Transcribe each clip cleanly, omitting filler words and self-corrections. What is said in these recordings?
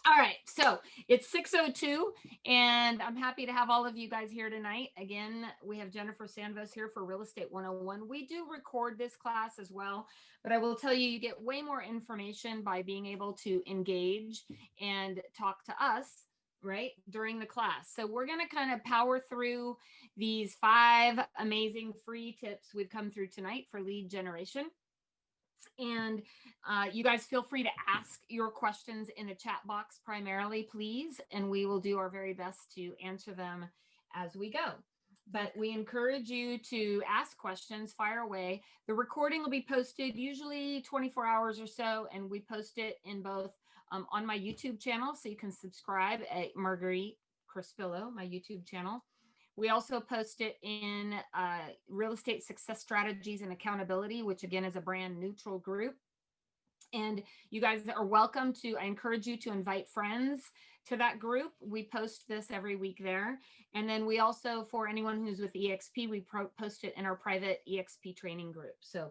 All right, so it's 6:02, and I'm happy to have all of you guys here tonight. Again, we have Jennifer Sanvos here for Real Estate 101. We do record this class as well, but I will tell you, you get way more information by being able to engage and talk to us, right, during the class. So we're going to kind of power through these 5 amazing free tips we've come through tonight for lead generation. And you guys feel free to ask your questions in the chat box primarily, please, and we will do our very best to answer them as we go. But we encourage you to ask questions, fire away. The recording will be posted usually 24 hours or so, and we post it in both on my YouTube channel, so you can subscribe at Marguerite Crispillo, my YouTube channel. We also post it in Real Estate Success Strategies and Accountability, which again is a brand neutral group. And you guys are welcome to, I encourage you to invite friends to that group. We post this every week there. And then we also, for anyone who's with EXP, we post it in our private EXP training group. So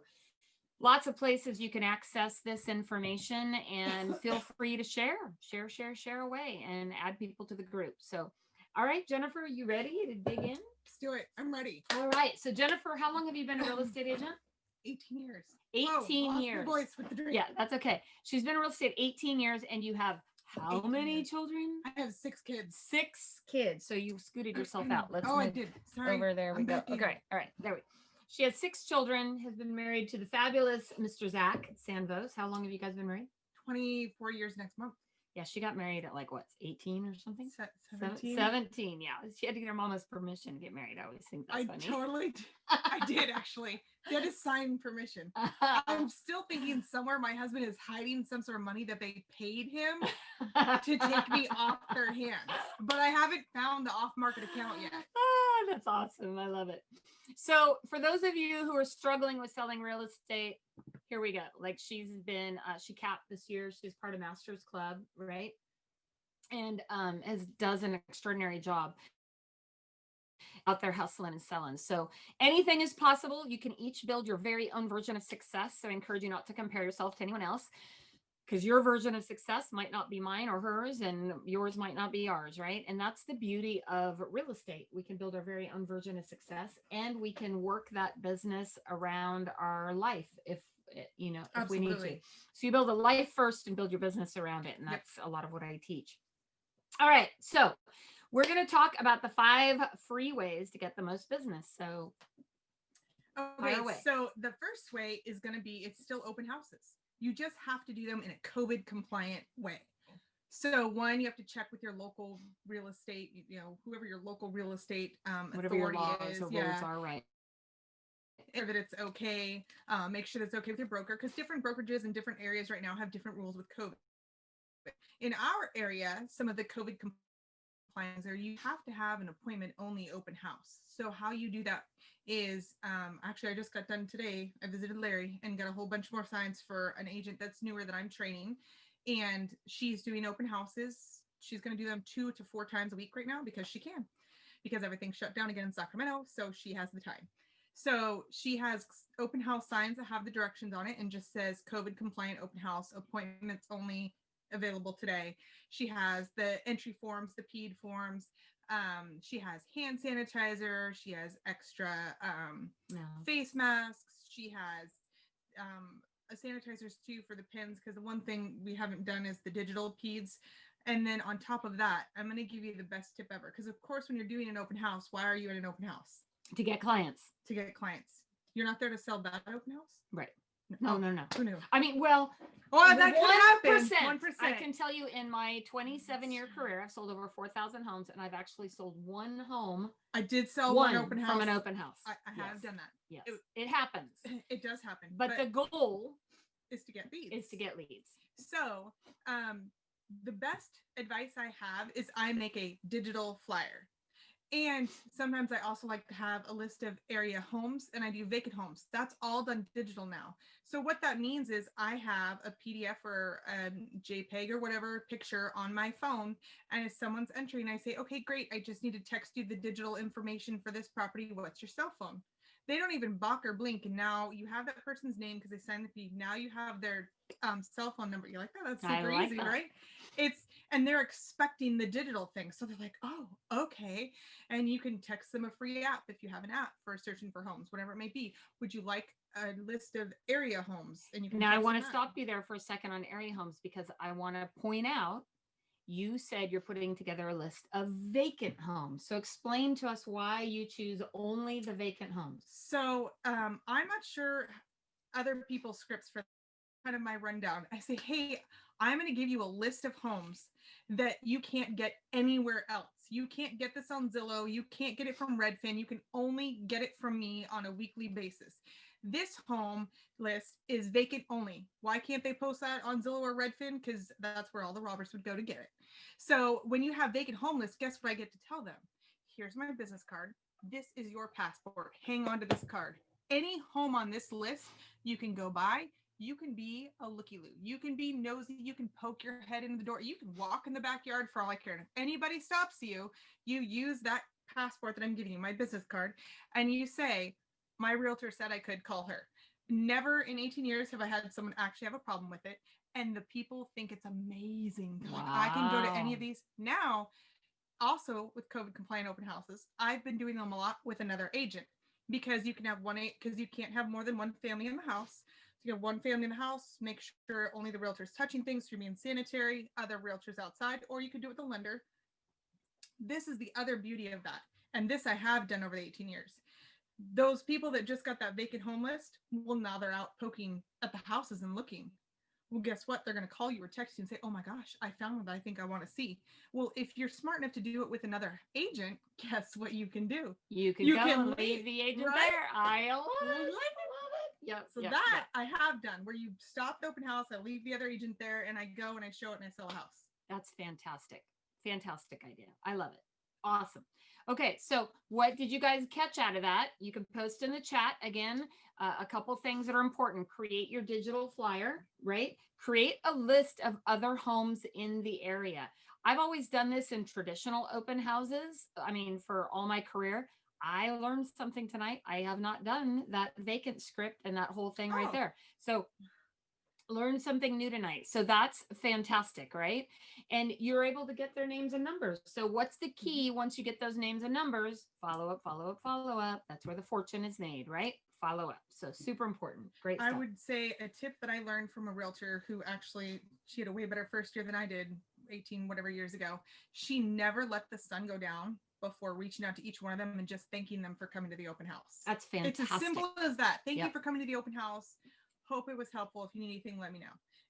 lots of places you can access this information, and feel free to share away and add people to the group. So all right, Jennifer, are you ready to dig in? Let's do it. I'm ready. All right. So, Jennifer, how long have you been a real estate agent? 18 years. 18 years. Voice with the drink. Yeah, that's okay. She's been in real estate 18 years, and you have how many children? I have 6 kids. 6 kids. So you scooted yourself out. Let's I did. Sorry. Over there we go. Okay. All right. There we go. She has 6 children, has been married to the fabulous Mr. Zach Sanvos. How long have you guys been married? 24 years next month. Yeah, she got married at like what, 18 or something? 17. 17, yeah. She had to get her mama's permission to get married. I always think that's funny. I did actually. They had to sign permission. I'm still thinking somewhere my husband is hiding some sort of money that they paid him to take me off their hands. But I haven't found the off-market account yet. Oh, that's awesome. I love it. So for those of you who are struggling with selling real estate, here we go. Like she's been, she capped this year. She's part of Masters Club, right? And does an extraordinary job out there hustling and selling. So anything is possible. You can each build your very own version of success. So I encourage you not to compare yourself to anyone else, because your version of success might not be mine or hers, and yours might not be ours, right? And that's the beauty of real estate. We can build our very own version of success, and we can work that business around our life if we need to. So you build a life first and build your business around it. And that's a lot of what I teach. All right. So we're going to talk about the 5 free ways to get the most business. So okay, so the first way is going to be, it's still open houses. You just have to do them in a COVID compliant way. So one, you have to check with your local real estate, whoever your local real estate whatever your laws or rules are, right? If it's okay, make sure that's okay with your broker, because different brokerages in different areas right now have different rules with COVID. In our area, some of the COVID compliance are you have to have an appointment only open house. So how you do that is, actually, I just got done today. I visited Larry and got a whole bunch more signs for an agent that's newer that I'm training, and she's doing open houses. She's going to do them 2 to 4 times a week right now because she can, because everything's shut down again in Sacramento. So she has the time. So she has open house signs that have the directions on it and just says COVID compliant open house, appointments only, available today. She has the entry forms, the PED forms. She has hand sanitizer. She has extra face masks. She has sanitizers too for the pins, because the one thing we haven't done is the digital PEDs. And then on top of that, I'm going to give you the best tip ever. Because of course, when you're doing an open house, why are you in an open house? To get clients. To get clients. You're not there to sell that open house? Right. No. Who knew? I mean, well, that could happen. 1%. I can tell you, in my 27-year career, I've sold over 4,000 homes, and I've actually sold one home. I did sell one open house from an open house. I have done that. Yes, it happens. It does happen. But the goal is to get leads. So, the best advice I have is I make a digital flyer. And sometimes I also like to have a list of area homes, and I do vacant homes. That's all done digital now. So what that means is I have a PDF or a JPEG or whatever picture on my phone. And if someone's entering, I say, okay, great. I just need to text you the digital information for this property. What's your cell phone? They don't even balk or blink. And now you have that person's name because they signed the fee. Now you have their cell phone number. You're like, oh, that's super easy, right? and they're expecting the digital thing. So they're like, oh, okay. And you can text them a free app if you have an app for searching for homes, whatever it may be. Would you like a list of area homes? And you can Now I text want them to that. stop you there for a second on area homes because I want to point out you said you're putting together a list of vacant homes. So explain to us why you choose only the vacant homes. So I'm not sure other people's scripts for kind of my rundown. I say, hey, I'm going to give you a list of homes that you can't get anywhere else. You can't get this on Zillow. You can't get it from Redfin. You can only get it from me on a weekly basis. This home list is vacant only. Why can't they post that on Zillow or Redfin? Because that's where all the robbers would go to get it. So when you have vacant home lists, guess what I get to tell them? Here's my business card. This is your passport. Hang on to this card. Any home on this list you can go by. You can be a looky-loo. You can be nosy. You can poke your head into the door. You can walk in the backyard for all I care. And if anybody stops you, you use that passport that I'm giving you, my business card, and you say, my realtor said I could call her. Never in 18 years have I had someone actually have a problem with it. And the people think it's amazing. They're like, I can go to any of these. Now, also with COVID compliant open houses, I've been doing them a lot with another agent because you can have because you can't have more than one family in the house. So you have one family in the house, make sure only the realtor's touching things, you're being sanitary, other realtors outside, or you could do it with the lender. This is the other beauty of that. And this I have done over the 18 years. Those people that just got that vacant home list, well, now they're out poking at the houses and looking. Well, guess what? They're going to call you or text you and say, oh my gosh, I found what I think I want to see. Well, if you're smart enough to do it with another agent, guess what you can do? You can go and leave the agent right? there. I love it. Like I love it. Yep. So yep, that yep. I have done where you stop the open house, I leave the other agent there, and I go and I show it and I sell a house. That's fantastic. Fantastic idea. I love it. Awesome. Okay, so what did you guys catch out of that? You can post in the chat again. A couple things that are important. Create your digital flyer, right? Create a list of other homes in the area. I've always done this in traditional open houses. I mean, for all my career, I learned something tonight. I have not done that vacant script and that whole thing right there. So learn something new tonight. So that's fantastic, right? And you're able to get their names and numbers. So what's the key once you get those names and numbers? Follow up, follow up, follow up. That's where the fortune is made, right? Follow up. So super important. Great stuff. I would say a tip that I learned from a realtor who actually, she had a way better first year than I did 18 whatever years ago. She never let the sun go down before reaching out to each one of them and just thanking them for coming to the open house. That's fantastic. It's as simple as that. Thank you for coming to the open house. Hope it was helpful. If you need anything, let me know.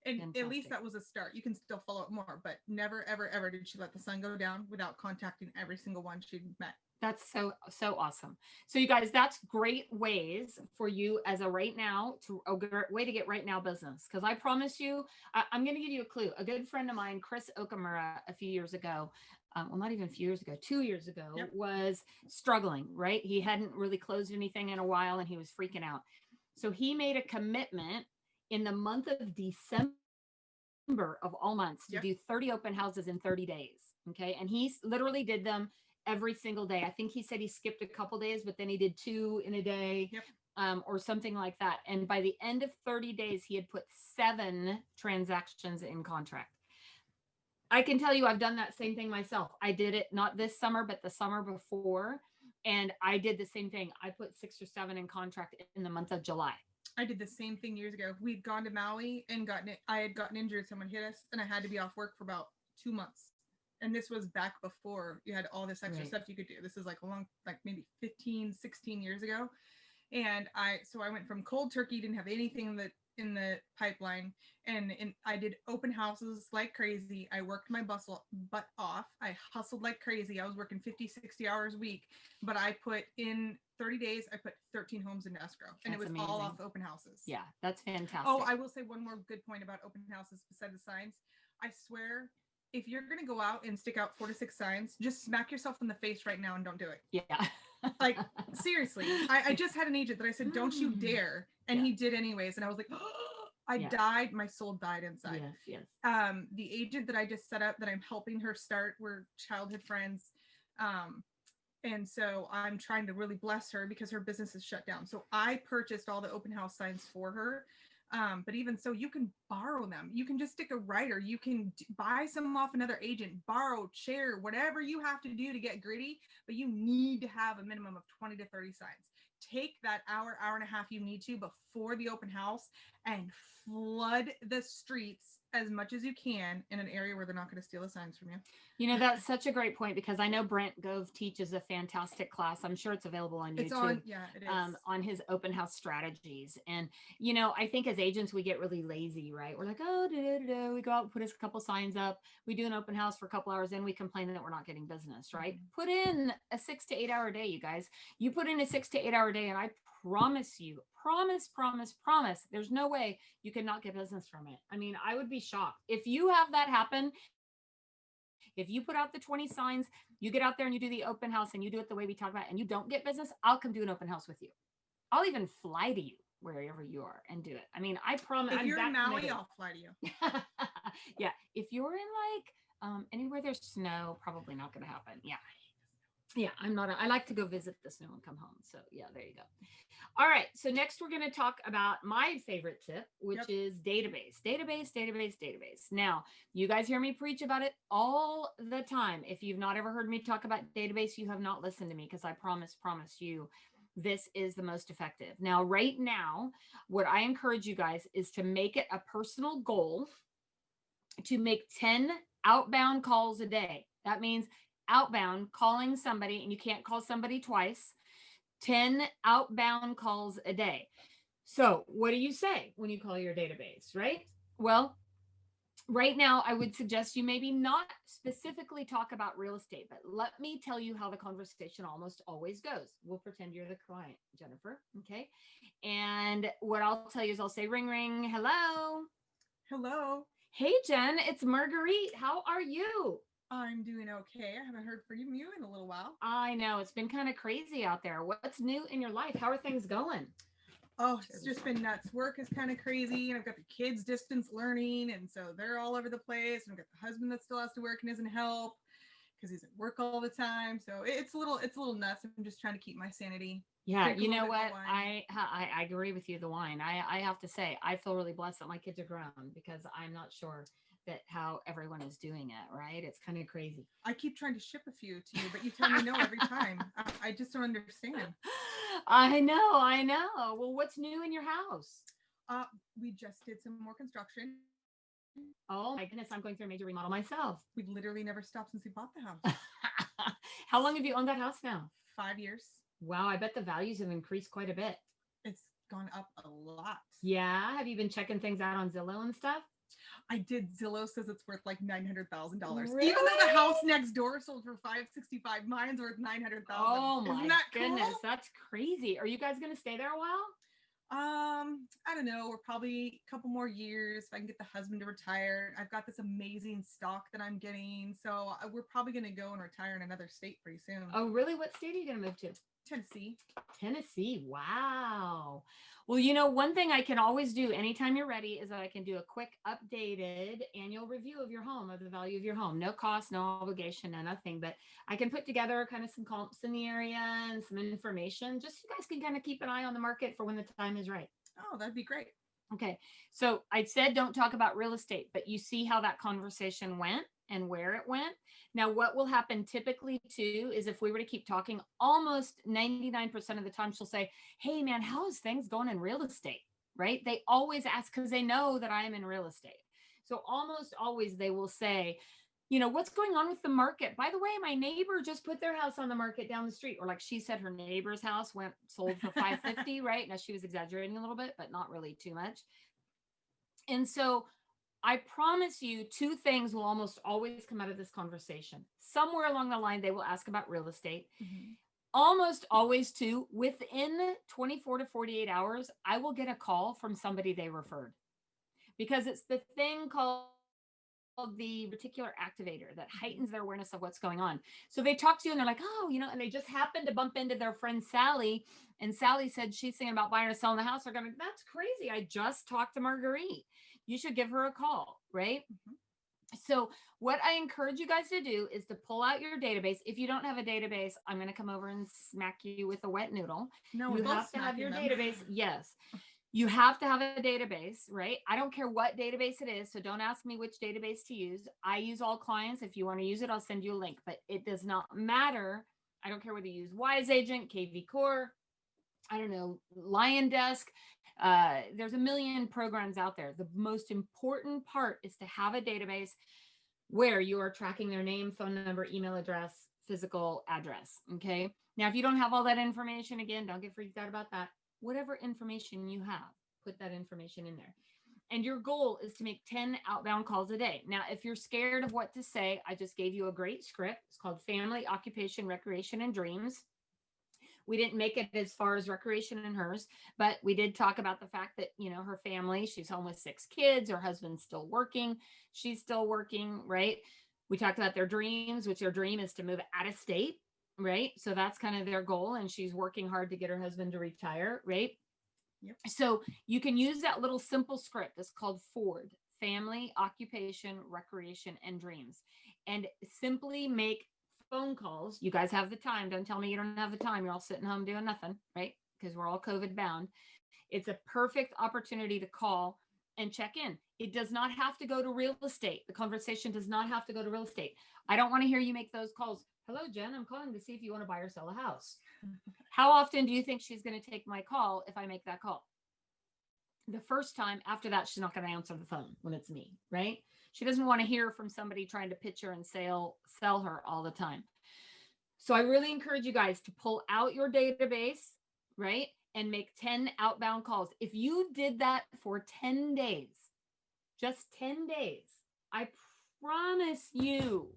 And fantastic. At least that was a start. You can still follow up more, but never, ever, ever did she let the sun go down without contacting every single one she'd met. That's so awesome. So you guys, that's great ways for you as a right now to a way to get right now business. Because I promise you, I'm going to give you a clue. A good friend of mine, Chris Okamura, a few years ago, well, not even a few years ago, 2 years ago, was struggling, right? He hadn't really closed anything in a while and he was freaking out. So he made a commitment in the month of December of all months to do 30 open houses in 30 days. Okay. And he literally did them every single day. I think he said he skipped a couple days, but then he did 2 in a day or something like that. And by the end of 30 days, he had put 7 transactions in contract. I can tell you, I've done that same thing myself. I did it not this summer, but the summer before. And I did the same thing. I put 6 or 7 in contract in the month of July. I did the same thing years ago. We'd gone to Maui and I had gotten injured. Someone hit us and I had to be off work for about 2 months. And this was back before you had all this extra stuff you could do. This is like maybe 15, 16 years ago. And I went from cold turkey, didn't have anything in the pipeline. And I did open houses like crazy. I worked my butt off. I hustled like crazy. I was working 50, 60 hours a week, but I put in 30 days, I put 13 homes into escrow and it was amazing. All off open houses. Yeah, that's fantastic. Oh, I will say one more good point about open houses beside the signs. I swear, if you're going to go out and stick out 4 to 6 signs, just smack yourself in the face right now and don't do it. Yeah. Like, seriously. I just had an agent that I said, don't you dare. And he did anyways. And I was like, I died. My soul died inside. Yes. The agent that I just set up that I'm helping her start, we're childhood friends. And so I'm trying to really bless her because her business is shut down. So I purchased all the open house signs for her. But even so, you can borrow them. You can just stick a writer. You can buy some off another agent, borrow, share, whatever you have to do to get gritty. But you need to have a minimum of 20 to 30 signs. Take that hour, hour and a half you need to before the open house and flood the streets as much as you can in an area where they're not going to steal the signs from you. You know, that's such a great point, because I know Brent Gove teaches a fantastic class. I'm sure it's available on YouTube. It is. On his open house strategies. And, you know, I think as agents, we get really lazy, right? We're like, oh, we go out and put a couple signs up. We do an open house for a couple hours, then we complain that we're not getting business, right? Put in a 6 to 8 hour day, you guys. You put in a 6 to 8 hour day, and I promise you, promise, there's no way you could not get business from it. I mean, I would be shocked. If you have that happen, if you put out the 20 signs, you get out there and you do the open house and you do it the way we talked about, and you don't get business, I'll come do an open house with you. I'll even fly to you wherever you are and do it. I mean, I promise. If you're in Maui, I'll fly to you. Yeah. If you're in like anywhere there's snow, probably not going to happen. Yeah. Yeah, I like to go visit the snow and come home. So yeah, there you go. All right. So next we're going to talk about my favorite tip, which is database. Now, you guys hear me preach about it all the time. If you've not ever heard me talk about database, you have not listened to me, because I promise you, this is the most effective. Now, right now, what I encourage you guys is to make it a personal goal to make 10 outbound calls a day. That means outbound, calling somebody, and you can't call somebody twice, 10 outbound calls a day. So what do you say when you call your database, right? Well, right now, I would suggest you maybe not specifically talk about real estate, but let me tell you how the conversation almost always goes. We'll pretend you're the client, Jennifer, okay? And what I'll tell you is I'll say, ring, ring, hello. Hello. Hey, Jen, it's Marguerite. How are you? I'm doing okay. I haven't heard from you in a little while. I know. It's been kind of crazy out there. What's new in your life? How are things going? Oh, it's just been nuts. Work is kind of crazy, and I've got the kids distance learning, and so they're all over the place. And I've got the husband that still has to work and doesn't help because he's at work all the time. So it's a little nuts. I'm just trying to keep my sanity. Yeah, you know what? I agree with you. The wine. I have to say, I feel really blessed that my kids are grown, because I'm not sure that how everyone is doing it, right? It's kind of crazy. I keep trying to ship a few to you, but you tell me no every time. I just don't understand. I know. Well, what's new in your house? We just did some more construction. Oh my goodness, I'm going through a major remodel myself. We've literally never stopped since we bought the house. How long have you owned that house now? 5 years. Wow, I bet the values have increased quite a bit. It's gone up a lot. Yeah, have you been checking things out on Zillow and stuff? I did. Zillow says it's worth like $900,000. Really? Even though the house next door sold for $565, mine's worth $900,000. Oh my Isn't that goodness, cool? that's crazy. Are you guys gonna stay there a while? I don't know. We're probably a couple more years if I can get the husband to retire. I've got this amazing stock that I'm getting, so we're probably gonna go and retire in another state pretty soon. Oh, really? What state are you gonna move to? Tennessee. Tennessee. Wow. Well, you know, one thing I can always do anytime you're ready is that I can do a quick updated annual review of your home, of the value of your home. No cost, no obligation, no nothing. But I can put together kind of some comps in the area and some information, just so you guys can kind of keep an eye on the market for when the time is right. Oh, that'd be great. Okay. So I said don't talk about real estate, but you see how that conversation went and where it went. Now, what will happen typically too is if we were to keep talking, almost 99% of the time she'll say, hey man, how's things going in real estate? Right? They always ask because they know that I am in real estate. So almost always they will say, you know, what's going on with the market? By the way, my neighbor just put their house on the market down the street. Or like she said, her neighbor's house sold for $550, right? Now she was exaggerating a little bit, but not really too much. And so I promise you, two things will almost always come out of this conversation. Somewhere along the line, they will ask about real estate. Mm-hmm. Almost always too, within 24 to 48 hours, I will get a call from somebody they referred, because it's the thing called the reticular activator that heightens their awareness of what's going on. So they talk to you and they're like, oh, you know, and they just happen to bump into their friend Sally. And Sally said she's thinking about buying or selling the house. They're going, that's crazy. I just talked to Marguerite. You should give her a call, right? Mm-hmm. So what I encourage you guys to do is to pull out your database. If you don't have a database, I'm going to come over and smack you with a wet noodle. No, you have to have your database. Yes. You have to have a database, right? I don't care what database it is. So don't ask me which database to use. I use All Clients. If you want to use it, I'll send you a link, but it does not matter. I don't care whether you use Wise Agent, KV Core, I don't know, Lion Desk. There's a million programs out there. The most important part is to have a database where you are tracking their name, phone number, email address, physical address. Okay. Now, if you don't have all that information, again, don't get freaked out about that. Whatever information you have, put that information in there. And your goal is to make 10 outbound calls a day. Now, if you're scared of what to say, I just gave you a great script. It's called Family, Occupation, Recreation, and Dreams. We didn't make it as far as recreation and hers, but we did talk about the fact that, you know, her family, she's home with 6 kids, her husband's still working, she's still working, right? We talked about their dreams, which their dream is to move out of state, right? So that's kind of their goal. And she's working hard to get her husband to retire, right? Yep. So you can use that little simple script. It's called FORD, Family, Occupation, Recreation, and Dreams. And simply make phone calls. You guys have the time. Don't tell me you don't have the time. You're all sitting home doing nothing, right? Because we're all COVID bound. It's a perfect opportunity to call and check in. It does not have to go to real estate. The conversation does not have to go to real estate. I don't want to hear you make those calls. Hello, Jen, I'm calling to see if you want to buy or sell a house. How often do you think she's going to take my call if I make that call? The first time. After that, she's not going to answer the phone when it's me, right? She doesn't want to hear from somebody trying to pitch her and sell her all the time. So I really encourage you guys to pull out your database, right? And make 10 outbound calls. If you did that for 10 days, just 10 days, I promise you,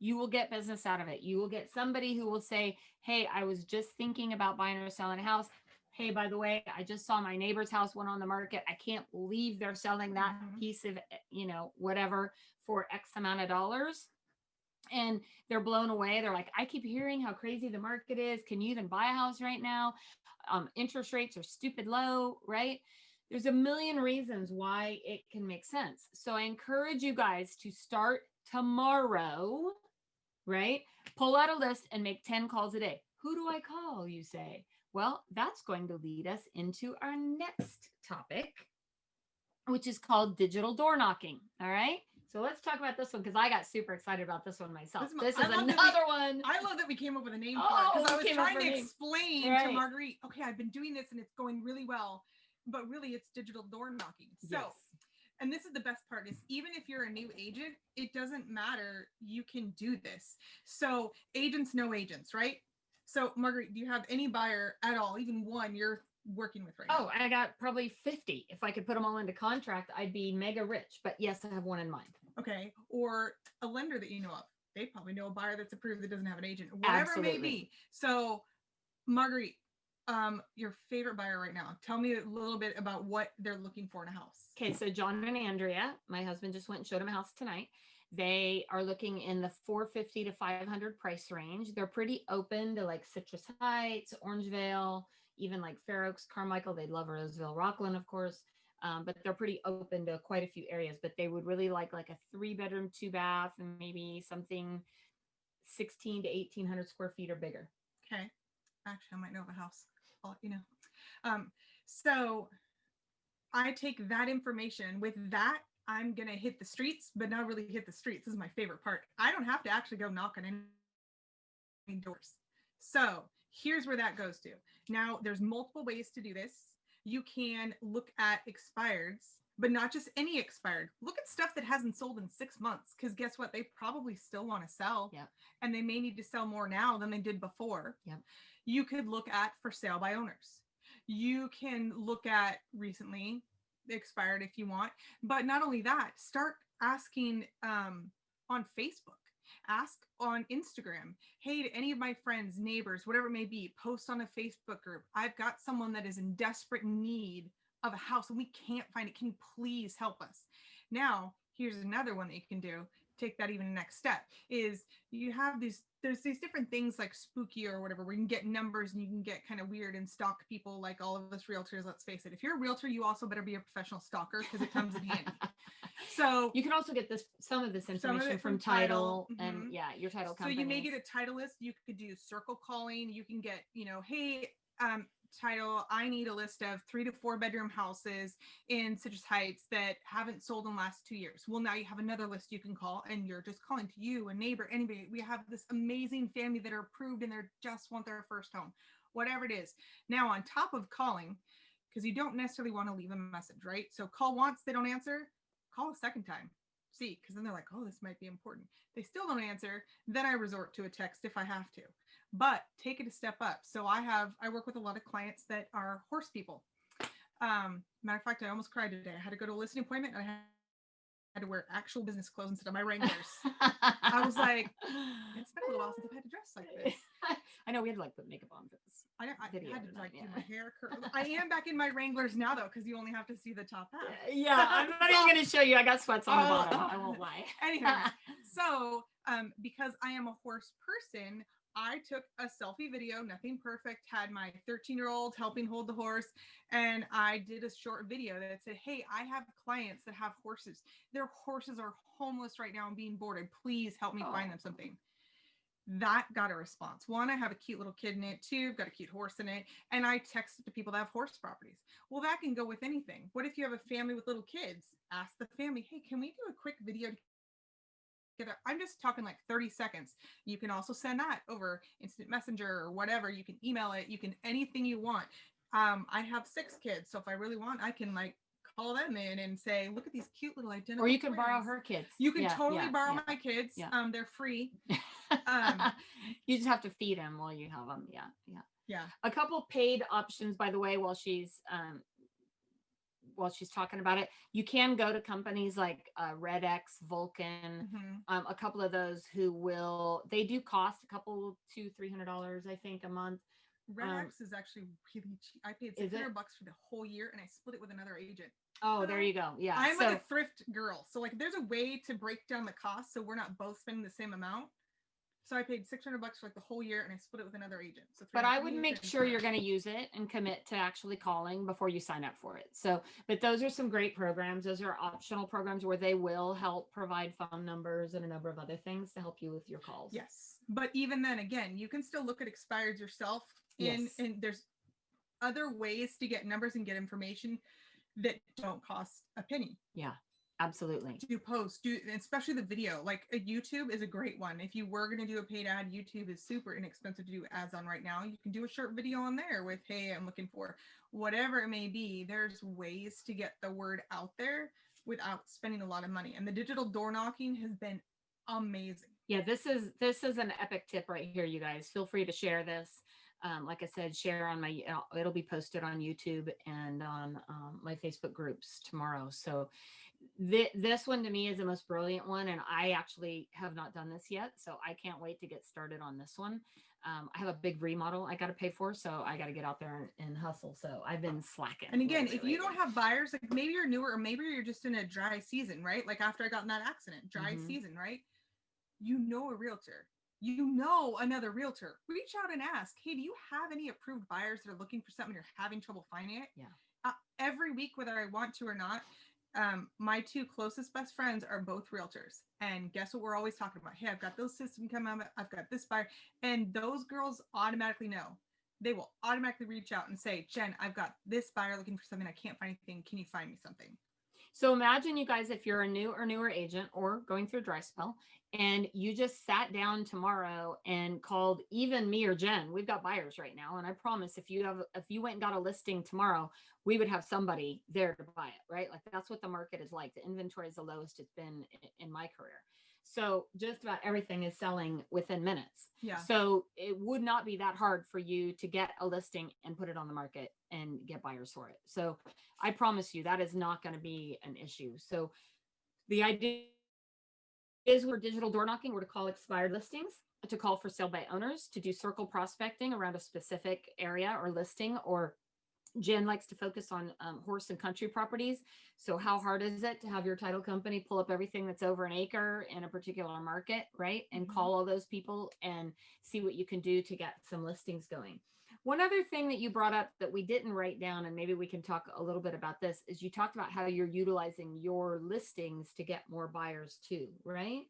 you will get business out of it. You will get somebody who will say, hey, I was just thinking about buying or selling a house. Hey, by the way, I just saw my neighbor's house went on the market. I can't believe they're selling that piece of, you know, whatever for X amount of dollars. And they're blown away. They're like, I keep hearing how crazy the market is. Can you even buy a house right now? Interest rates are stupid low, right? There's a million reasons why it can make sense. So I encourage you guys to start tomorrow, right? Pull out a list and make 10 calls a day. Who do I call, you say? Well, that's going to lead us into our next topic, which is called digital door knocking. All right. So let's talk about this one because I got super excited about this one myself. This is another one. I love that we came up with a name for it because I was trying to explain to Marguerite, okay, I've been doing this and it's going really well, but really it's digital door knocking. So, yes. And this is the best part is even if you're a new agent, it doesn't matter. You can do this. So agents know agents, right? So Marguerite, do you have any buyer at all, even one you're working with right now? Oh, I got probably 50. If I could put them all into contract, I'd be mega rich. But yes, I have one in mind. Okay. Or a lender that you know of. They probably know a buyer that's approved that doesn't have an agent, whatever Absolutely. It may be. So Marguerite, your favorite buyer right now, tell me a little bit about what they're looking for in a house. Okay. So John and Andrea, my husband just went and showed him a house tonight. They are looking in the 450 to 500 price range. They're pretty open to like Citrus Heights, Orangevale, even like Fair Oaks, Carmichael. They'd love Roseville, Rockland, of course. But they're pretty open to quite a few areas, but they would really like a 3-bedroom, 2-bath, and maybe something 16 to 1800 square feet or bigger. Okay. Actually, I might know of a house. I'll, you know. So I take that information. With that, I'm going to hit the streets, but not really hit the streets. This is my favorite part. I don't have to actually go knock on any doors. So here's where that goes to. Now, there's multiple ways to do this. You can look at expireds, but not just any expired. Look at stuff that hasn't sold in 6 months, because guess what? They probably still want to sell. Yep. And they may need to sell more now than they did before. Yep. You could look at for sale by owners. You can look at recently expired if you want, but not only that, start asking on Facebook. Ask on Instagram. Hey, to any of my friends, neighbors, whatever it may be, post on a Facebook group. I've got someone that is in desperate need of a house and we can't find it. Can you please help us? Now, here's another one that you can do. Take that even the next step is you have there's these different things like Spooky or whatever, where you can get numbers and you can get kind of weird and stalk people like all of us realtors. Let's face it. If you're a realtor, you also better be a professional stalker because it comes in handy. So you can also get some of this information from title and your title company. So you may get a title list. You could do circle calling. You can get, hey, title, I need a list of 3 to 4 bedroom houses in Citrus Heights that haven't sold in the last 2 years. Well, now you have another list you can call, and you're just calling to you, a neighbor, anybody. We have this amazing family that are approved and they just want their first home, whatever it is. Now, on top of calling, because you don't necessarily want to leave a message, right? So call once, they don't answer, call a second time. See, because then they're like, oh, this might be important. They still don't answer. Then I resort to a text if I have to, but take it a step up. So I work with a lot of clients that are horse people. Matter of fact, I almost cried today. I had to go to a listing appointment and I had to wear actual business clothes instead of my Wranglers. I was like, it's been a little while since I've had to dress like this. I know we had to like put makeup on for this. I had video to like tonight, do my hair curl. I am back in my Wranglers now though, because you only have to see the top half. Yeah, I'm not even going to show you. I got sweats on the bottom. I won't lie. Anyway, so because I am a horse person, I took a selfie video, nothing perfect, had my 13-year-old helping hold the horse, and I did a short video that said, hey, I have clients that have horses. Their horses are homeless right now and being boarded. Please help me find them something. That got a response. One, I have a cute little kid in it. Two, I've got a cute horse in it. And I texted to people that have horse properties. Well, that can go with anything. What if you have a family with little kids? Ask the family, hey, can we do a quick video together? I'm just talking like 30 seconds. You can also send that over instant messenger or whatever. You can email it. You can anything you want. I have 6 kids. So if I really want, I can like call them in and say, look at these cute little identical Or you can twins. borrow her kids. You can totally borrow my kids. Yeah. They're free. You just have to feed them while you have them. Yeah. A couple paid options, by the way, while she's talking about it. You can go to companies like RedX, Vulcan, a couple of those they do cost a couple $200-$300, I think, a month. RedX is actually really cheap. I paid $600 for the whole year and I split it with another agent. Oh, there you go. Yeah. I'm like a thrift girl. So like there's a way to break down the cost so we're not both spending the same amount. So I paid $600 for like the whole year and I split it with another agent. So but I would make sure you're going to use it and commit to actually calling before you sign up for it. So, but those are some great programs. Those are optional programs where they will help provide phone numbers and a number of other things to help you with your calls. Yes. But even then, again, you can still look at expireds yourself. And there's other ways to get numbers and get information that don't cost a penny. Yeah. Absolutely. To post, especially the video. Like YouTube is a great one. If you were going to do a paid ad, YouTube is super inexpensive to do ads on right now. You can do a short video on there with, hey, I'm looking for whatever it may be. There's ways to get the word out there without spending a lot of money. And the digital door knocking has been amazing. Yeah, this is an epic tip right here, you guys. Feel free to share this. Like I said, share on it'll be posted on YouTube and on my Facebook groups tomorrow. So this one to me is the most brilliant one. And I actually have not done this yet. So I can't wait to get started on this one. I have a big remodel I got to pay for. So I got to get out there and hustle. So I've been slacking. And again, if you don't have buyers, like maybe you're newer or maybe you're just in a dry season, right? Like after I got in that accident, dry season, right? You know a realtor. You know another realtor. Reach out and ask, hey, do you have any approved buyers that are looking for something you're having trouble finding it? Yeah. Every week, whether I want to or not, my 2 closest best friends are both realtors. And guess what we're always talking about? Hey, I've got those systems coming up. I've got this buyer. And those girls automatically know. They will automatically reach out and say, Jen, I've got this buyer looking for something. I can't find anything. Can you find me something? So imagine, you guys, if you're a new or newer agent or going through a dry spell and you just sat down tomorrow and called even me or Jen. We've got buyers right now. And I promise if you went and got a listing tomorrow, we would have somebody there to buy it, right? Like that's what the market is like. The inventory is the lowest it's been in my career. So just about everything is selling within minutes. Yeah. So it would not be that hard for you to get a listing and put it on the market and get buyers for it. So I promise you that is not going to be an issue. So the idea is we're digital door knocking, we're to call expired listings, to call for sale by owners, to do circle prospecting around a specific area or listing, or Jen likes to focus on horse and country properties. So how hard is it to have your title company pull up everything that's over an acre in a particular market, right? And call all those people and see what you can do to get some listings going. One other thing that you brought up that we didn't write down, and maybe we can talk a little bit about this, is you talked about how you're utilizing your listings to get more buyers too, right?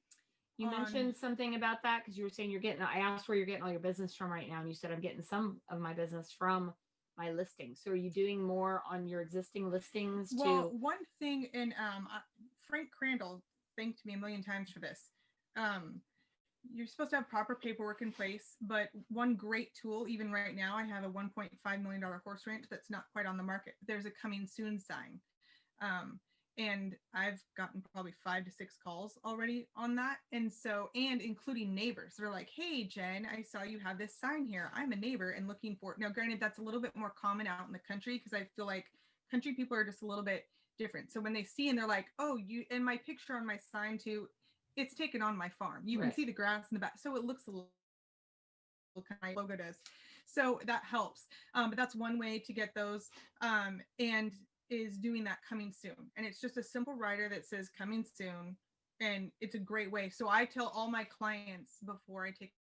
You mentioned something about that because you were saying I asked where you're getting all your business from right now. And you said, I'm getting some of my business from my listing. So are you doing more on your existing listings Well, to? one thing, and Frank Crandall thanked me a million times for this. Um, you're supposed to have proper paperwork in place, but one great tool, even right now, I have a $1.5 million horse ranch that's not quite on the market. There's a coming soon sign. And I've gotten probably 5 to 6 calls already on that. And so, and including neighbors, they're like, hey, Jen, I saw you have this sign here. I'm a neighbor and looking for it. Now, granted, that's a little bit more common out in the country because I feel like country people are just a little bit different. So when they see and they're like, oh, you, and my picture on my sign too, it's taken on my farm. You can see the grass in the back. So it looks a little kind of my logo does. So that helps. But that's one way to get those. And is doing that coming soon. And it's just a simple rider that says coming soon. And it's a great way. So I tell all my clients before I take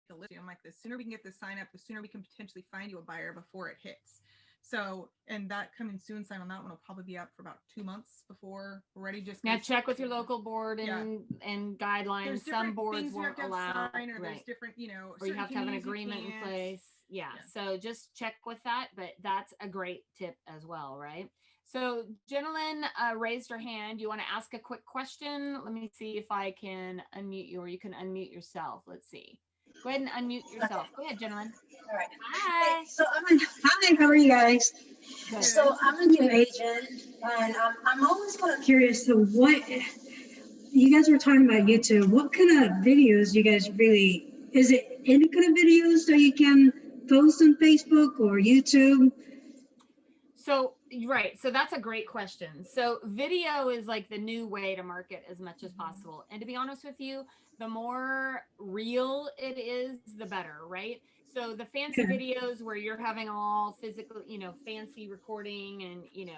the listing, I'm like, the sooner we can get this sign up, the sooner we can potentially find you a buyer before it hits. So, and that coming soon sign on that one will probably be up for about 2 months before we're ready. Just Now check with your local board and guidelines. There's some boards things won't allow, sign, or there's different, or you have to have an agreement in place. Yeah. So just check with that, but that's a great tip as well, right? So Jenilyn raised her hand. You want to ask a quick question? Let me see if I can unmute you, or you can unmute yourself. Let's see. Go ahead and unmute yourself. Go ahead, Jenilyn. All right. Hi. Hey, so hi, how are you guys? Good. So I'm a new agent, and I'm always kind of curious to what you guys were talking about YouTube. What kind of videos you guys really, is it any kind of videos so you can post on Facebook or YouTube? So, right. So that's a great question. So video is like the new way to market as much as possible. And to be honest with you, the more real it is, the better, right? So the fancy videos where you're having all physical, fancy recording and,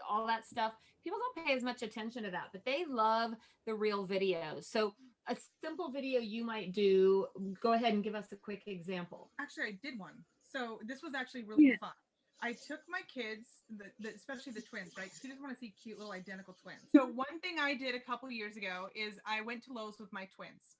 all that stuff, people don't pay as much attention to that, but they love the real videos. So a simple video you might do, go ahead and give us a quick example. Actually, I did one. So this was actually really fun. I took my kids, especially the twins, right? Because you just want to see cute little identical twins. So one thing I did a couple of years ago is I went to Lowe's with my twins.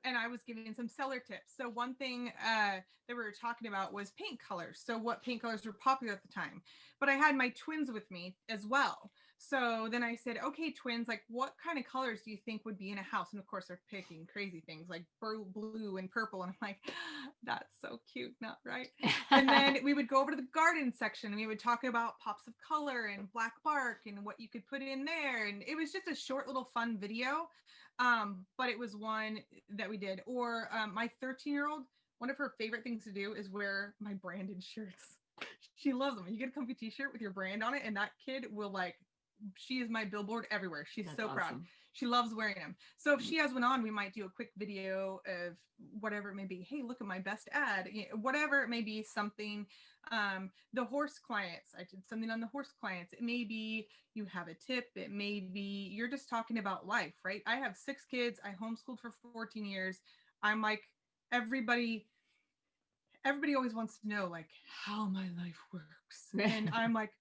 And I was giving some seller tips. So one thing that we were talking about was paint colors. So what paint colors were popular at the time. But I had my twins with me as well. So then I said, okay, twins, like what kind of colors do you think would be in a house? And of course they're picking crazy things like blue and purple. And I'm like, that's so cute, not right? And then we would go over to the garden section and we would talk about pops of color and black bark and what you could put in there. And it was just a short little fun video. But it was one that we did. Or my 13-year-old, one of her favorite things to do is wear my branded shirts. She loves them. You get a comfy t-shirt with your brand on it, and that kid will she is my billboard everywhere. She's That's so awesome. Proud. She loves wearing them. So if she has one on, we might do a quick video of whatever it may be. Hey, look at my best ad. Whatever it may be, something. The horse clients, I did something on the horse clients. It may be you have a tip. It may be you're just talking about life, right? I have 6 kids. I homeschooled for 14 years. I'm like, everybody always wants to know like how my life works. And I'm like,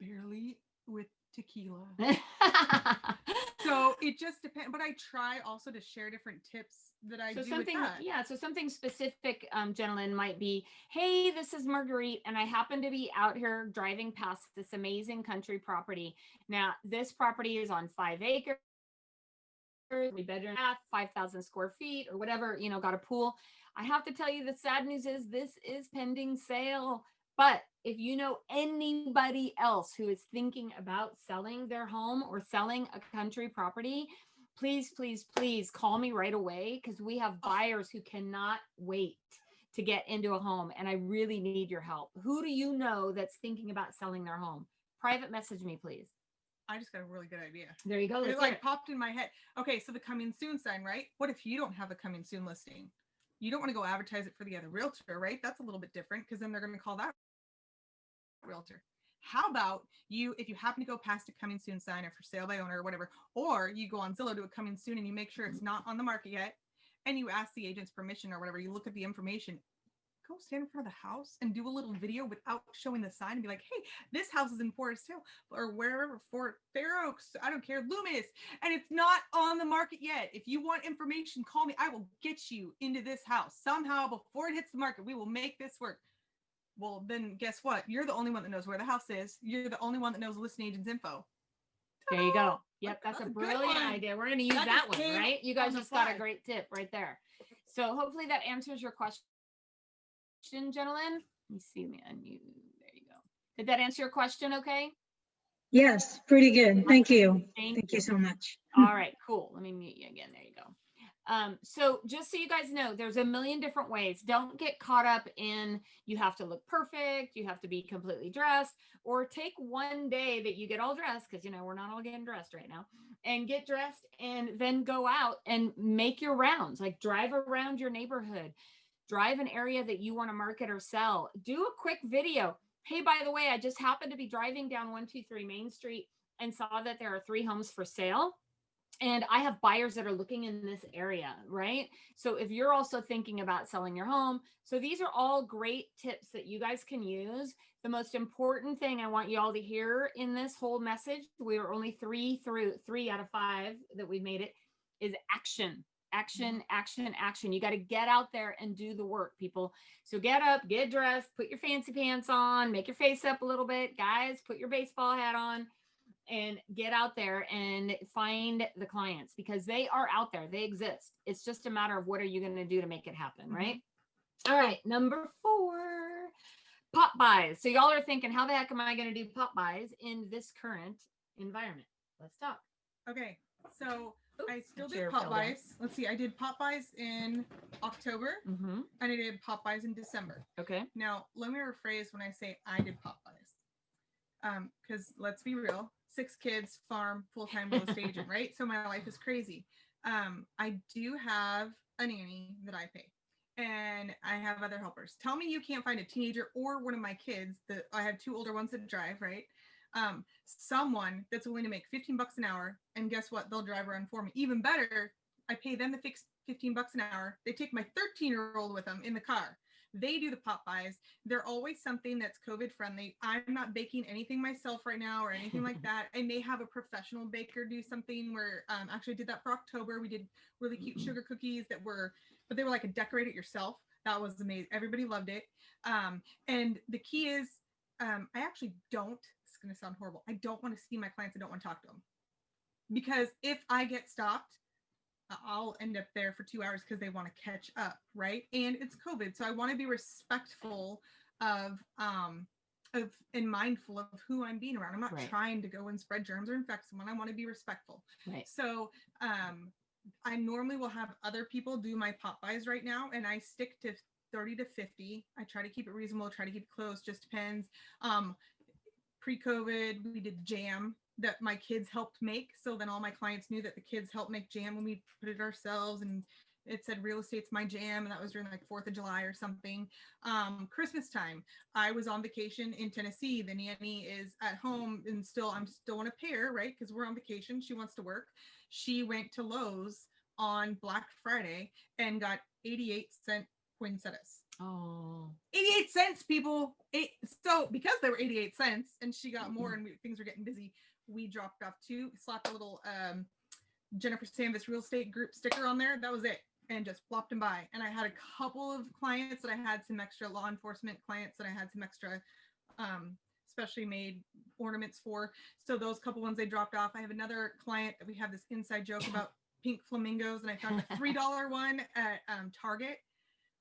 barely with tequila. So it just depends, but I try also to share different tips that I do something with that. Yeah, so something specific, gentlemen, might be, hey, this is Marguerite and I happen to be out here driving past this amazing country property. Now this property is on 5 acres, 3-bedroom, 5,000 square feet or whatever, got a pool. I have to tell you, the sad news is this is pending sale. But if you know anybody else who is thinking about selling their home or selling a country property, please, please, please call me right away, because we have buyers who cannot wait to get into a home. And I really need your help. Who do you know that's thinking about selling their home? Private message me, please. I just got a really good idea. There you go. It popped in my head. Okay, so the coming soon sign, right? What if you don't have a coming soon listing? You don't want to go advertise it for the other realtor, right? That's a little bit different, because then they're going to call that realtor. How about you, if you happen to go past a coming soon sign or for sale by owner or whatever, or you go on Zillow to a coming soon and you make sure it's not on the market yet, and you ask the agent's permission or whatever, you look at the information, go stand in front of the house and do a little video without showing the sign and be like, hey, this house is in Forest Hill or wherever, Fort Fair Oaks, I don't care, Loomis, and it's not on the market yet. If you want information, call me. I will get you into this house somehow before it hits the market. We will make this work. Well, then guess what? You're the only one that knows where the house is. You're the only one that knows the listing agent's info. There you go. Yep, that's a good brilliant one. idea. We're going to use That that just one, came right? You on guys the just got a fly. great tip right there. So hopefully that answers your question, gentlemen. Let me see, man. There you go. Did that answer your question? Okay. Yes, pretty good. Thank you. Thank Thank you. you so much. All right, cool. Let me mute you again. There you go. So just so you guys know, there's a million different ways. Don't get caught up in you have to look perfect, you have to be completely dressed, or take one day that you get all dressed, because we're not all getting dressed right now, and get dressed and then go out and make your rounds, like drive around your neighborhood, drive an area that you want to market or sell, do a quick video. Hey, by the way, I just happened to be driving down 123 Main Street and saw that there are 3 homes for sale. And I have buyers that are looking in this area, right? So if you're also thinking about selling your home, so these are all great tips that you guys can use. The most important thing I want you all to hear in this whole message, we are only 3 out of 5 that we've made it, is action. Action, action, action. You got to get out there and do the work, people. So get up, get dressed, put your fancy pants on, make your face up a little bit. Guys, put your baseball hat on and get out there and find the clients, because they are out there. They exist. It's just a matter of what are you going to do to make it happen, right? All right, number 4, pop buys. So y'all are thinking, how the heck am I going to do pop buys in this current environment? Let's talk. Okay, so I still chair did pop fell down. buys. Let's see, I did pop buys in October Mm-hmm. and I did pop buys in December. Okay. Now, let me rephrase when I say I did pop buys. Because let's be real, 6 kids, farm, full-time real estate agent, right? So my life is crazy. I do have a nanny that I pay, and I have other helpers. Tell me you can't find a teenager or one of my kids that I have 2 older ones that drive, right? Someone that's willing to make $15 an hour, and guess what? They'll drive around for me. Even better, I pay them to fix $15 an hour. They take my 13-year-old with them in the car. They do the pop buys. They're always something that's COVID friendly. I'm not baking anything myself right now or anything like that. I may have a professional baker do something where actually I did that for October. We did really cute sugar cookies but they were like a decorate it yourself. That was amazing. Everybody loved it. And the key is I actually don't, it's going to sound horrible, I don't want to see my clients. I don't want to talk to them. Because if I get stopped, I'll end up there for 2 hours because they want to catch up, right? And it's COVID, so I want to be respectful of and mindful of who I'm being around. I'm not trying to go and spread germs or infect someone. I want to be respectful. Right. So I normally will have other people do my pop buys right now, and I stick to 30 to 50. I try to keep it reasonable, try to keep it close, just depends. Pre-COVID, we did jam that my kids helped make. So then all my clients knew that the kids helped make jam when we put it ourselves, and it said real estate's my jam. And that was during like 4th of July or something. Christmas time, I was on vacation in Tennessee. The nanny is at home and I'm still want to pay her, right? Because we're on vacation. She wants to work. She went to Lowe's on Black Friday and got 88-cent poinsettias. Oh, 88 cents, people. So because they were 88 cents and she got more and things were getting busy, we dropped off 2, slapped a little Jennifer Sanvis real estate group sticker on there. That was it. And just flopped them by. And I had a couple of clients that I had some extra law enforcement clients that I had some extra specially made ornaments for. So those couple ones they dropped off. I have another client that we have this inside joke about pink flamingos, and I found a $3 one at Target.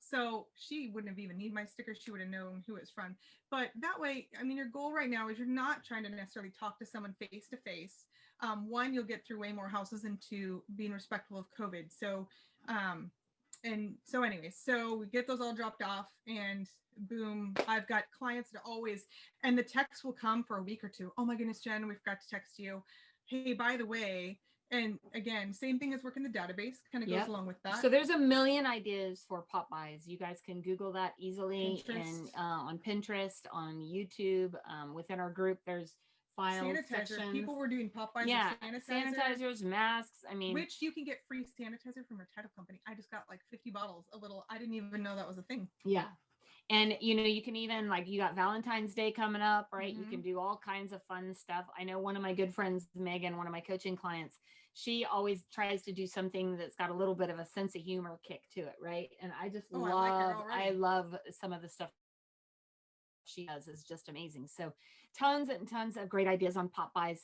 So she wouldn't have even needed my sticker. She would have known who it's from. But that way, I mean, your goal right now is you're not trying to necessarily talk to someone face to face. 1, you'll get through way more houses, and 2, being respectful of COVID. So, anyways, so we get those all dropped off, and boom, I've got clients that always, and the text will come for a week or 2. Oh my goodness, Jen, we forgot to text you. Hey, by the way. And again, same thing as working the database, kind of goes along with that. So there's a million ideas for pop buys. You guys can Google that easily. Pinterest. And on Pinterest, on YouTube, within our group, there's files, sanitizer. sections. People were doing pop buys of sanitizers, masks. I mean, which you can get free sanitizer from your title company. I just got like 50 bottles, I didn't even know that was a thing. Yeah. And, you can even you got Valentine's Day coming up, right? Mm-hmm. You can do all kinds of fun stuff. I know one of my good friends, Megan, one of my coaching clients, she always tries to do something that's got a little bit of a sense of humor kick to it. Right. And I just I love some of the stuff she does is just amazing. So tons and tons of great ideas on pop buys.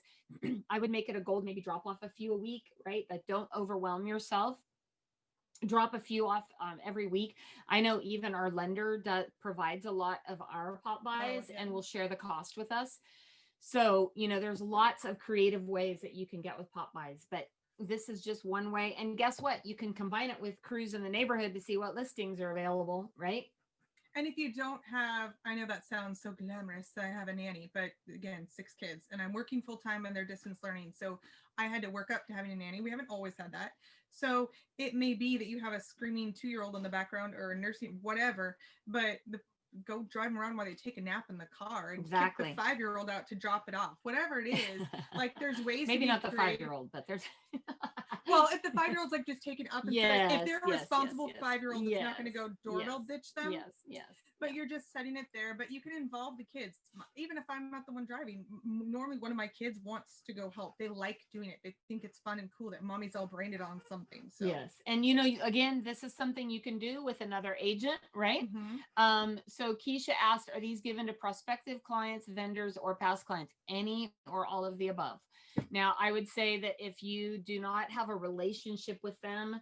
I would make it a goal, maybe drop off a few a week, right? But don't overwhelm yourself. Drop a few off every week. I know even our lender provides a lot of our pop buys yeah. and will share the cost with us. So, there's lots of creative ways that you can get with pop buys, but this is just one way. And guess what? You can combine it with cruise in the neighborhood to see what listings are available, right? And if you don't have, I know that sounds so glamorous, I have a nanny, but again, 6 kids and I'm working full time and they're distance learning. So I had to work up to having a nanny. We haven't always had that. So it may be that you have a screaming 2-year-old in the background or a nursing, whatever, but go drive them around while they take a nap in the car and Exactly. kick the 5-year-old out to drop it off, whatever it is. Like there's ways maybe to not the creative. 5-year-old, but there's Well, if the 5-year-old's like just taking up and yes, if they're a yes, responsible yes, 5-year-old that's yes, not going to go doorbell yes, ditch them. yes. But you're just setting it there, but you can involve the kids. Even if I'm not the one driving, normally one of my kids wants to go help. They like doing it. They think it's fun and cool that mommy's all branded on something. So yes. And again, this is something you can do with another agent, right? So Keisha asked, are these given to prospective clients, vendors, or past clients? Any or all of the above. Now, I would say that if you do not have a relationship with them,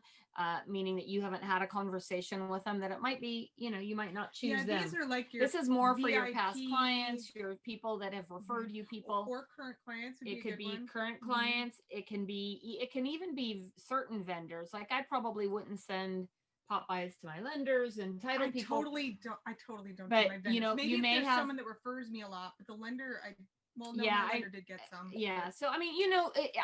meaning that you haven't had a conversation with them, that it might be, you might not choose them. These are like your This is more for your VIP, past clients, your people that have referred you people. Or current clients. It could be current clients. It can even be certain vendors. Like I probably wouldn't send pop buys to my lenders and title people. I totally don't. But do my vendors. Maybe you if may there's have someone that refers me a lot, but the lender, my lender did get some. Yeah. So, I mean,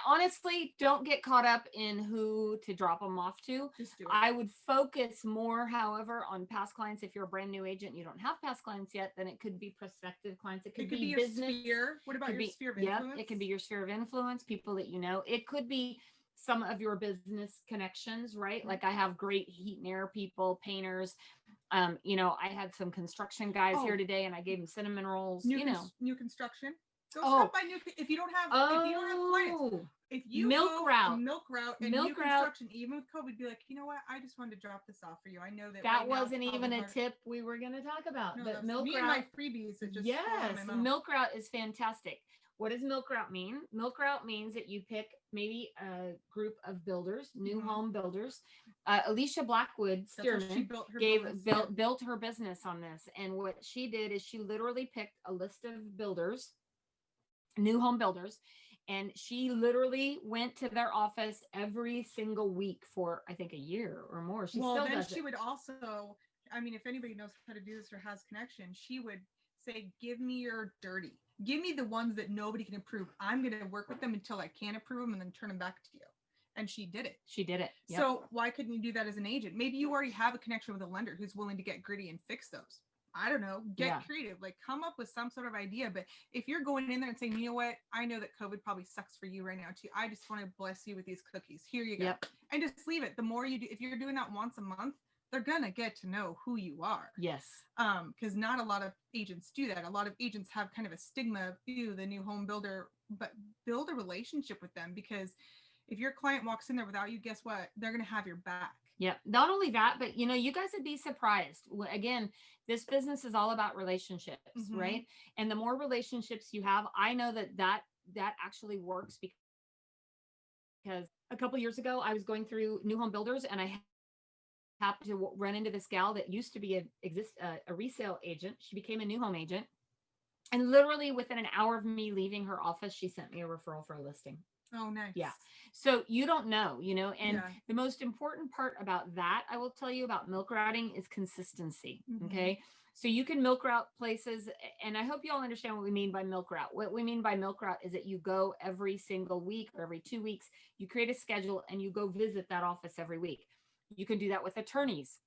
honestly, don't get caught up in who to drop them off to. Just do it. I would focus more, however, on past clients. If you're a brand new agent, you don't have past clients yet, then it could be prospective clients. It could be your business. Sphere. What about your sphere of influence? It can be your sphere of influence, people that you know. It could be some of your business connections, right? Like I have great heat and air people, painters. I had some construction guys here today and I gave them cinnamon rolls, new construction. Go stop by if you don't have clients. If you milk route and new construction, even with COVID, be like, you know what? I just wanted to drop this off for you. I know that that wasn't even a tip we were going to talk about. No, but milk route, and my freebies. That just milk route is fantastic. What does milk route mean? Milk route means that you pick maybe a group of builders, new home builders. Alicia Blackwood Stearman built her business on this, and what she did is she literally picked a list of builders, new home builders, and she literally went to their office every single week for I think a year or more. She would also, I mean, if anybody knows how to do this or has connection, she would say, give me your dirty. Give me the ones that nobody can approve. I'm going to work with them until I can approve them and then turn them back to you. And she did it. Yep. So why couldn't you do that as an agent? Maybe you already have a connection with a lender who's willing to get gritty and fix those. I don't know, get creative, like come up with some sort of idea. But if you're going in there and saying, you know what, I know that COVID probably sucks for you right now too. I just want to bless you with these cookies. Here you go. Yep. And just leave it. The more you do, if you're doing that once a month, they're going to get to know who you are. Yes. Because not a lot of agents do that. A lot of agents have kind of a stigma of, ew, the new home builder, but build a relationship with them, because if your client walks in there without you, guess what? They're going to have your back. Yeah. Not only that, but you guys would be surprised. Again, this business is all about relationships, right? And the more relationships you have, I know that actually works, because a couple of years ago, I was going through new home builders and I happened to run into this gal that used to be a resale agent. She became a new home agent. And literally within an hour of me leaving her office, she sent me a referral for a listing. Oh, nice. Yeah. So you don't know, and the most important part about that, I will tell you about milk routing, is consistency. Okay. So you can milk route places, and I hope you all understand what we mean by milk route. What we mean by milk route is that you go every single week or every 2 weeks, you create a schedule and you go visit that office every week. You can do that with attorneys.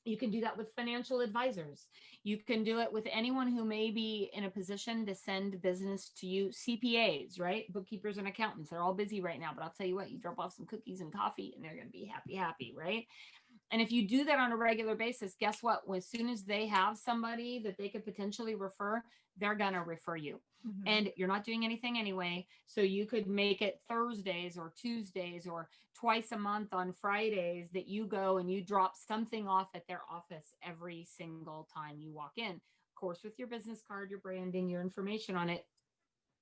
You can do that with financial advisors. You can do it with anyone who may be in a position to send business to you. CPAs, right? Bookkeepers and accountants. They're all busy right now, but I'll tell you what, you drop off some cookies and coffee and they're going to be happy, right? And if you do that on a regular basis, guess what? As soon as they have somebody that they could potentially refer, they're going to refer you. And you're not doing anything anyway. So you could make it Thursdays or Tuesdays or twice a month on Fridays that you go and you drop something off at their office every single time you walk in. Of course, with your business card, your branding, your information on it,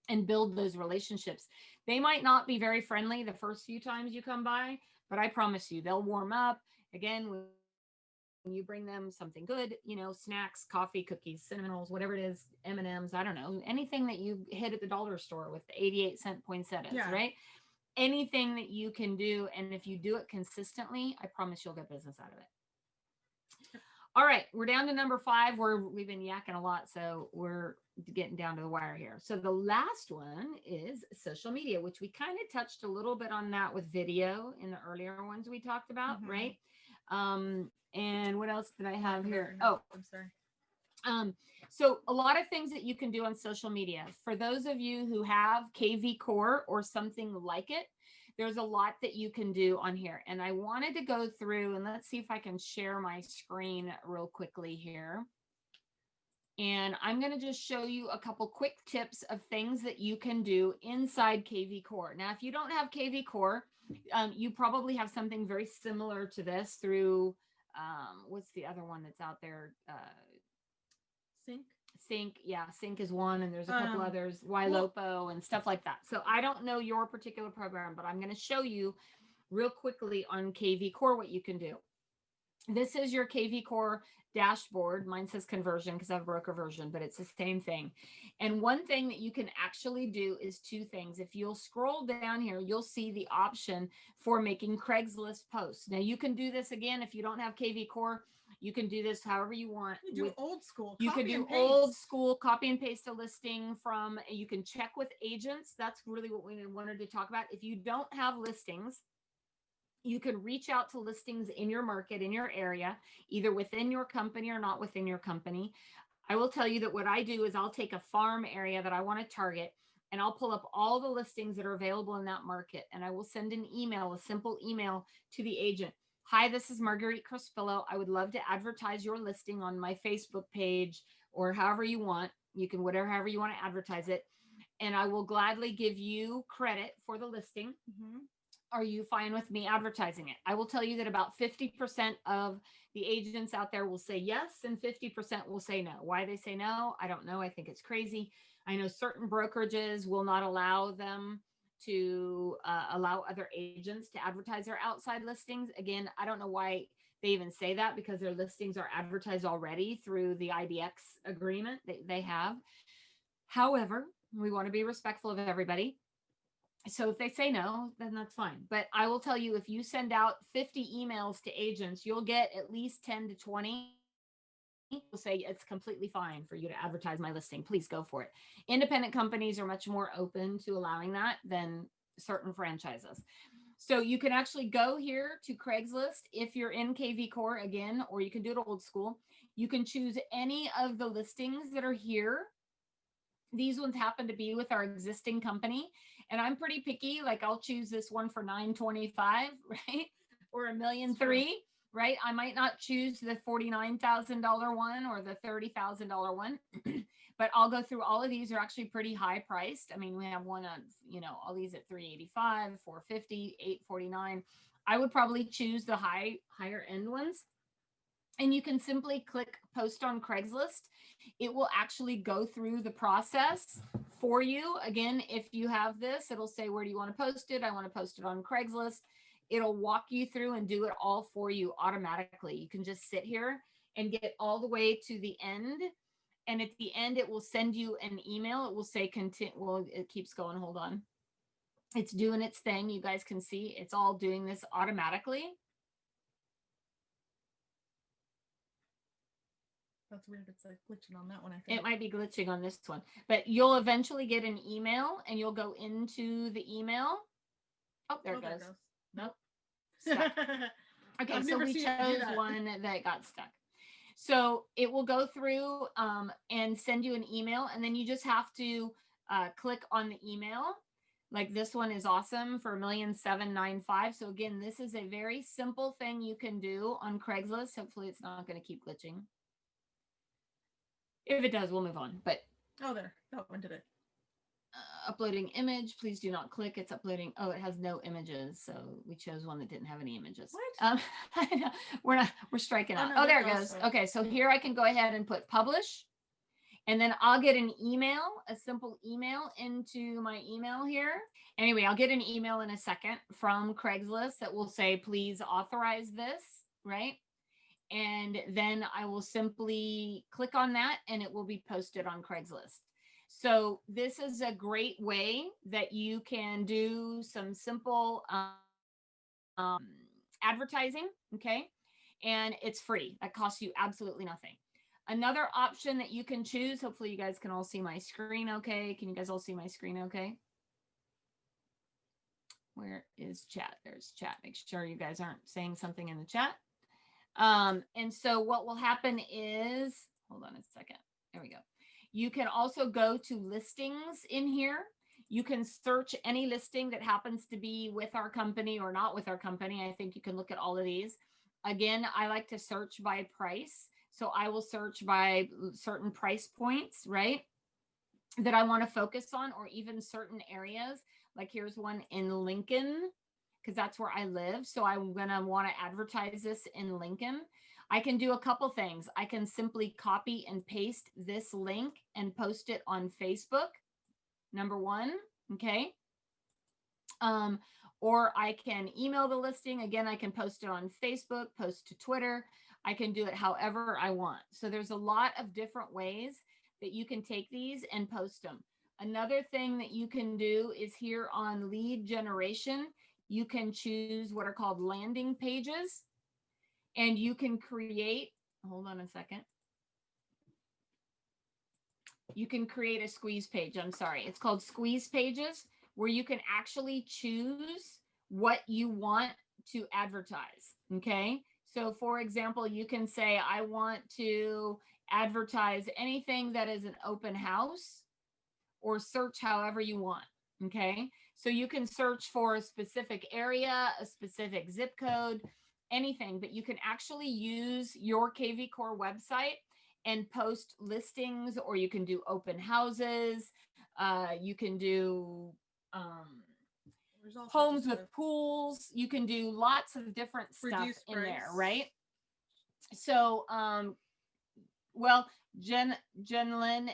and build those relationships. They might not be very friendly the first few times you come by, but I promise you, they'll warm up. Again, when you bring them something good, snacks, coffee, cookies, cinnamon rolls, whatever it is, M&Ms, I don't know, anything that you hit at the dollar store with the 88-cent poinsettias, Yeah. right? Anything that you can do. And if you do it consistently, I promise you'll get business out of it. All right, we're down to number 5. We've been yakking a lot, so we're getting down to the wire here. So the last one is social media, which we kind of touched a little bit on that with video in the earlier ones we talked about, right? And what else did I have here? Oh, I'm sorry. So a lot of things that you can do on social media. For those of you who have KV Core or something like it, there's a lot that you can do on here. And I wanted to go through, and let's see if I can share my screen real quickly here. And I'm going to just show you a couple quick tips of things that you can do inside KV Core. Now, if you don't have KV Core, you probably have something very similar to this through, what's the other one that's out there? Sync. Yeah, Sync is one, and there's a couple others, Ylopo and stuff like that. So I don't know your particular program, but I'm going to show you real quickly on KV Core what you can do. This is your KV Core dashboard. Mine says conversion because I have a broker version, but it's the same thing. And one thing that you can actually do is 2 things. If you'll scroll down here, you'll see the option for making Craigslist posts. Now you can do this again if you don't have KV Core. You can do this however you want. You do old school. You can do old school, copy and paste a listing from, you can check with agents. That's really what we wanted to talk about. If you don't have listings, you can reach out to listings in your market, in your area, either within your company or not within your company. I will tell you that what I do is I'll take a farm area that I want to target, and I'll pull up all the listings that are available in that market. And I will send an email, a simple email to the agent. Hi, this is Marguerite Crispillo. I would love to advertise your listing on my Facebook page or however you want. You can, however you want to advertise it. And I will gladly give you credit for the listing. Are you fine with me advertising it? I will tell you that about 50% of the agents out there will say yes, and 50% will say no. Why they say no, I don't know. I think it's crazy. I know certain brokerages will not allow them to allow other agents to advertise their outside listings. Again, I don't know why they even say that, because their listings are advertised already through the IDX agreement that they have. However, we want to be respectful of everybody. So if they say no, then that's fine. But I will tell you, if you send out 50 emails to agents, you'll get at least 10 to 20 will say it's completely fine for you to advertise my listing. Please go for it. Independent companies are much more open to allowing that than certain franchises. So you can actually go here to Craigslist if you're in KV Core again, or you can do it old school. You can choose any of the listings that are here. These ones happen to be with our existing company, and I'm pretty picky. Like I'll choose this one for $925, right? Or $1,000,003, right? I might not choose the $49,000 one or the $30,000 one, but I'll go through all of these. Are actually pretty high priced. I mean, we have one on, all these at $385, $450, $849. I would probably choose the higher end ones. And you can simply click post on Craigslist. It will actually go through the process for you. Again, if you have this, it'll say, where do you want to post it? I want to post it on Craigslist. It'll walk you through and do it all for you automatically. You can just sit here and get all the way to the end. And at the end, it will send you an email. It will say continue. Well, it keeps going. Hold on. It's doing its thing. You guys can see it's all doing this automatically. That's weird. It's like glitching on that one, I think. It might be glitching on this one, but you'll eventually get an email, and you'll go into the email. Oh, there it goes. Nope. Stuck. Okay, so we chose one that got stuck. So it will go through and send you an email, and then you just have to click on the email. Like this one is awesome for $1,795,000. So again, this is a very simple thing you can do on Craigslist. Hopefully it's not going to keep glitching. If it does, we'll move on. But there, that one did it. Uploading image. Please do not click. It's uploading. Oh, it has no images. So we chose one that didn't have any images. What? We're striking out. Oh, there it goes. Okay, so here I can go ahead and put publish. And then I'll get an email, a simple email into my email here. Anyway, I'll get an email in a second from Craigslist that will say, please authorize this, right? And then I will simply click on that and it will be posted on Craigslist. So this is a great way that you can do some simple advertising, okay? And it's free. That costs you absolutely nothing. Another option that you can choose, hopefully you guys can all see my screen okay. Can you guys all see my screen okay? Where is chat? There's chat. Make sure you guys aren't saying something in the chat. And so what will happen is, hold on a second. There we go. You can also go to listings in here. You can search any listing that happens to be with our company or not with our company. I think you can look at all of these. Again, I like to search by price. So I will search by certain price points, right? That I want to focus on, or even certain areas. Like here's one in Lincoln, because that's where I live. So I'm going to want to advertise this in Lincoln. I can do a couple things. I can simply copy and paste this link and post it on Facebook, number one, okay? Or I can email the listing. Again, I can post it on Facebook, post to Twitter. I can do it however I want. So there's a lot of different ways that you can take these and post them. Another thing that you can do is here on lead generation, you can choose what are called landing pages, and you can create, hold on a second. You can create a squeeze page. I'm sorry. It's called squeeze pages, where you can actually choose what you want to advertise. Okay. So for example, you can say, I want to advertise anything that is an open house, or search however you want. Okay. So you can search for a specific area, a specific zip code, anything, but you can actually use your KV Core website and post listings, or you can do open houses. You can do homes with pools. You can do lots of different stuff in there, right? So, well, Jen Lynn,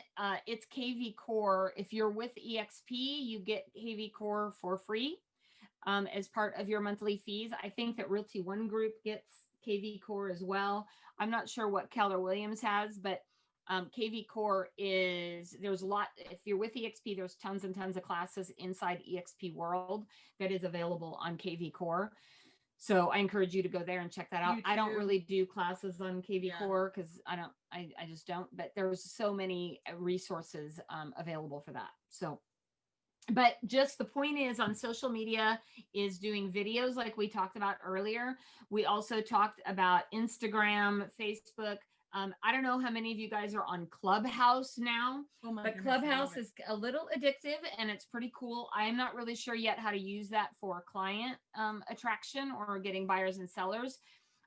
it's KV Core. If you're with EXP, you get KV Core for free as part of your monthly fees. I think that Realty One Group gets KV Core as well. I'm not sure what Keller Williams has, but KV Core is, there's a lot, if you're with EXP, there's tons and tons of classes inside EXP World that is available on KV Core. So I encourage you to go there and check that out. I don't really do classes on KV Core because I just don't, but there's so many resources available for that. So, but just the point is, on social media is doing videos like we talked about earlier. We also talked about Instagram, Facebook. I don't know how many of you guys are on Clubhouse now, but Clubhouse is a little addictive and it's pretty cool. I'm not really sure yet how to use that for client attraction or getting buyers and sellers.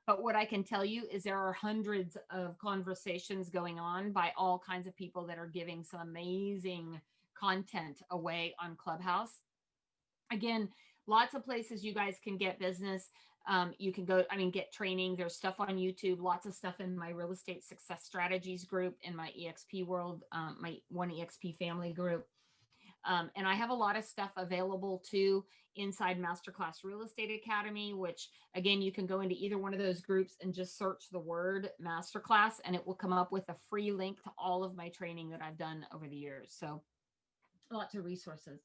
But what I can tell you is there are hundreds of conversations going on by all kinds of people that are giving some amazing content away on Clubhouse. Again, lots of places you guys can get business. You can go, get training. There's stuff on YouTube, lots of stuff in my real estate success strategies group, in my EXP world, my One EXP family group. And I have a lot of stuff available too inside Masterclass Real Estate Academy, which again, you can go into either one of those groups and just search the word Masterclass and it will come up with a free link to all of my training that I've done over the years. So lots of resources.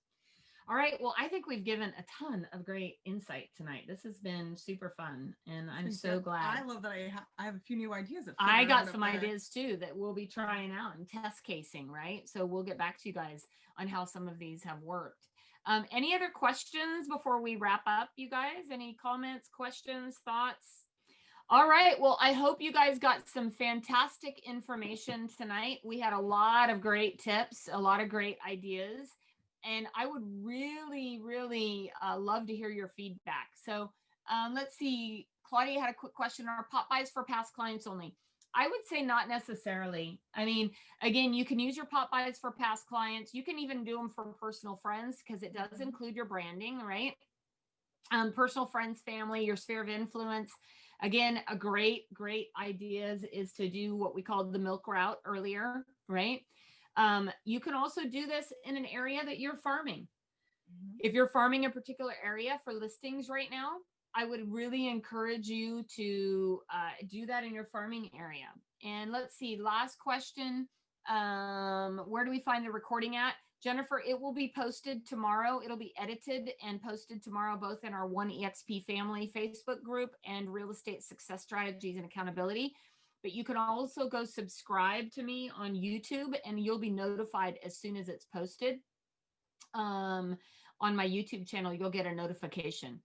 All right. Well, I think we've given a ton of great insight tonight. This has been super fun, and I'm so glad. I love that I have a few new ideas. I got some ideas too that we'll be trying out and test casing, right? So we'll get back to you guys on how some of these have worked. Any other questions before we wrap up, you guys? Any comments, questions, thoughts? All right. Well, I hope you guys got some fantastic information tonight. We had a lot of great tips, a lot of great ideas. And I would really, really love to hear your feedback. So let's see. Claudia had a quick question. Are pop buys for past clients only? I would say not necessarily. Again, you can use your pop buys for past clients. You can even do them for personal friends because it does include your branding, right? Personal friends, family, your sphere of influence. Again, a great ideas is to do what we called the milk route earlier, right? You can also do this in an area that you're farming. Mhm. If you're farming a particular area for listings right now, I would really encourage you to do that in your farming area. And let's see, last question. Where do we find the recording at? Jennifer, it will be posted tomorrow. It'll be edited and posted tomorrow, both in our One EXP Family Facebook group and Real Estate Success Strategies and Accountability. But you can also go subscribe to me on YouTube, and you'll be notified as soon as it's posted. On my YouTube channel, you'll get a notification.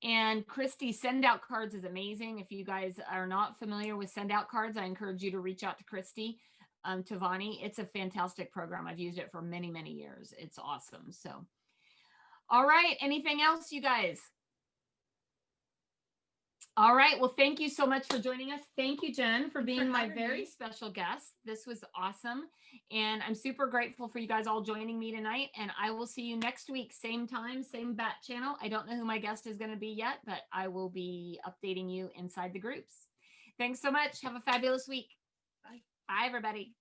And Christy, send out cards is amazing. If you guys are not familiar with send out cards, I encourage you to reach out to Christy Tavani. It's a fantastic program. I've used it for many, many years. It's awesome. So, all right. Anything else, you guys? All right. Well, thank you so much for joining us. Thank you, Jen, for being my very special guest. This was awesome. And I'm super grateful for you guys all joining me tonight. And I will see you next week, same time, same bat channel. I don't know who my guest is going to be yet, but I will be updating you inside the groups. Thanks so much. Have a fabulous week. Bye. Bye, everybody.